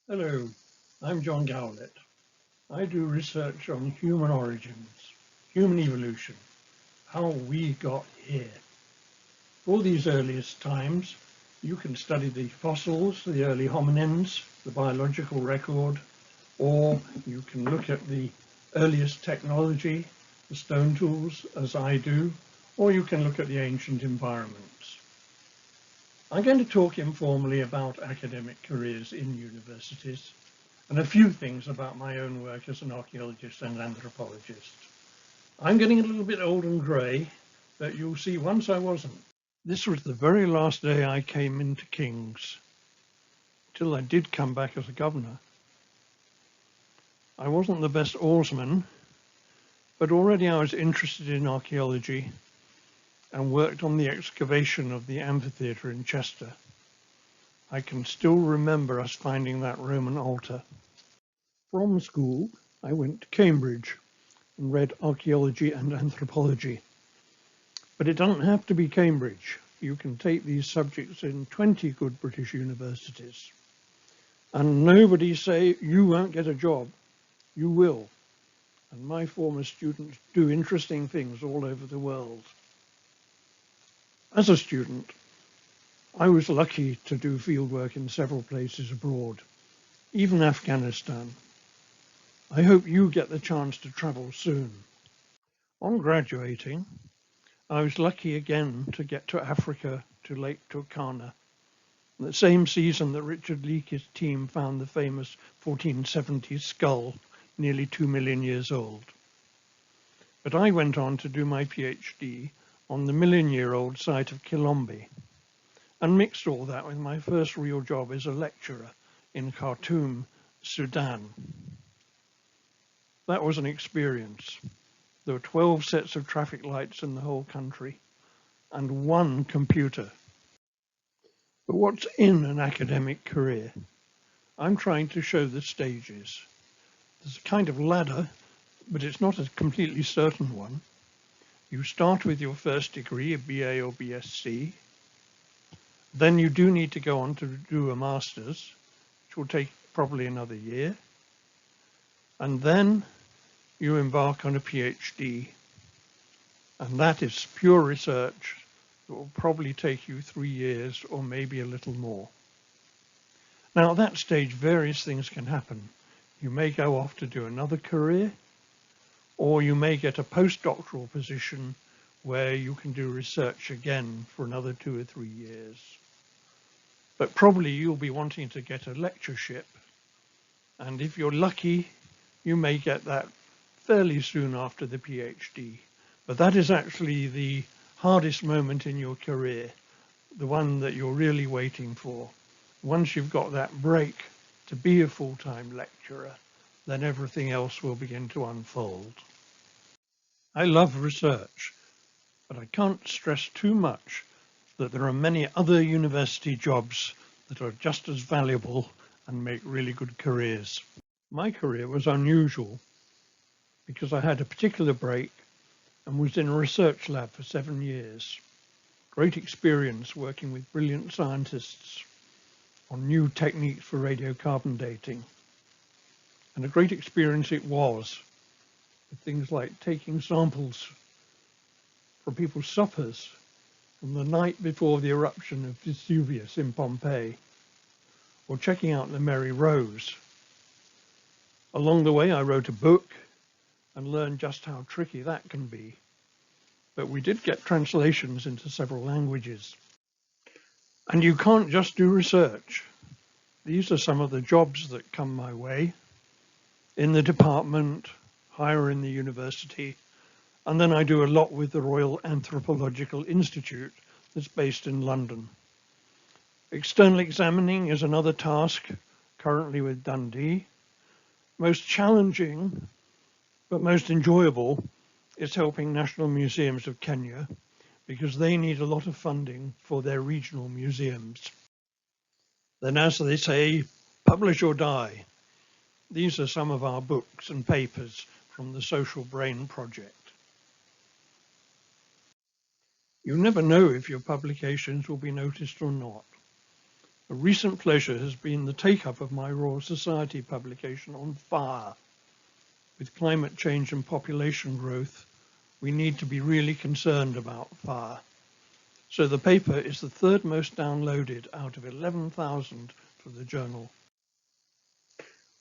Hello, I'm John Gowlett. I do research on human origins, human evolution, how we got here. For these earliest times, you can study the fossils, the early hominins, the biological record, or you can look at the earliest technology, the stone tools, as I do, or you can look at the ancient environments. I'm going to talk informally about academic careers in universities and a few things about my own work as an archaeologist and anthropologist. I'm getting a little bit old and grey, but you'll see once I wasn't. This was the very last day I came into King's, till I did come back as a governor. I wasn't the best oarsman, but already I was interested in archaeology and worked on the excavation of the amphitheatre in Chester. I can still remember us finding that Roman altar. From school, I went to Cambridge and read archaeology and anthropology. But it doesn't have to be Cambridge. You can take these subjects in 20 good British universities. And nobody say, you won't get a job. You will. And my former students do interesting things all over the world. As a student, I was lucky to do fieldwork in several places abroad, even Afghanistan. I hope you get the chance to travel soon. On graduating, I was lucky again to get to Africa, to Lake Turkana, the same season that Richard Leakey's team found the famous 1470s skull, nearly 2 million years old. But I went on to do my PhD on the million-year-old site of Kilombe, and mixed all that with my first real job as a lecturer in Khartoum, Sudan. That was an experience. There were 12 sets of traffic lights in the whole country and one computer. But what's in an academic career? I'm trying to show the stages. There's a kind of ladder, but it's not a completely certain one. You start with your first degree, a BA or BSc. Then you do need to go on to do a master's, which will take probably another year. And then you embark on a PhD. And that is pure research that will probably take you 3 years or maybe a little more. Now, at that stage, various things can happen. You may go off to do another career, or you may get a postdoctoral position where you can do research again for another 2 or 3 years. But probably you'll be wanting to get a lectureship, and if you're lucky, you may get that fairly soon after the PhD. But that is actually the hardest moment in your career, the one that you're really waiting for. Once you've got that break to be a full-time lecturer, then everything else will begin to unfold. I love research, but I can't stress too much that there are many other university jobs that are just as valuable and make really good careers. My career was unusual because I had a particular break and was in a research lab for 7 years. Great experience working with brilliant scientists on new techniques for radiocarbon dating. And a great experience it was, with things like taking samples from people's suppers from the night before the eruption of Vesuvius in Pompeii, or checking out the Mary Rose. Along the way, I wrote a book and learned just how tricky that can be. But we did get translations into several languages. And you can't just do research. These are some of the jobs that come my way in the department, higher in the university, and then I do a lot with the Royal Anthropological Institute that's based in London. External examining is another task, currently with Dundee. Most challenging, but most enjoyable, is helping National Museums of Kenya, because they need a lot of funding for their regional museums. Then, as they say, publish or die. These are some of our books and papers from the Social Brain Project. You never know if your publications will be noticed or not. A recent pleasure has been the take-up of my Royal Society publication on fire. With climate change and population growth, we need to be really concerned about fire. So the paper is the third most downloaded out of 11,000 for the journal.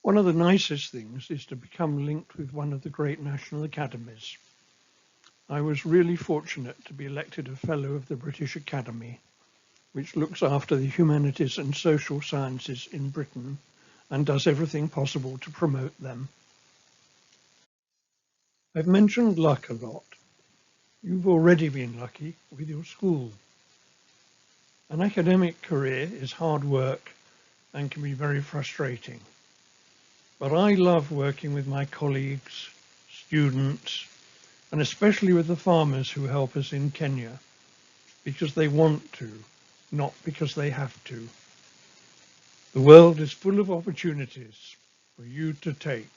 One of the nicest things is to become linked with one of the great national academies. I was really fortunate to be elected a Fellow of the British Academy, which looks after the humanities and social sciences in Britain and does everything possible to promote them. I've mentioned luck a lot. You've already been lucky with your school. An academic career is hard work and can be very frustrating. But I love working with my colleagues, students, and especially with the farmers who help us in Kenya, because they want to, not because they have to. The world is full of opportunities for you to take.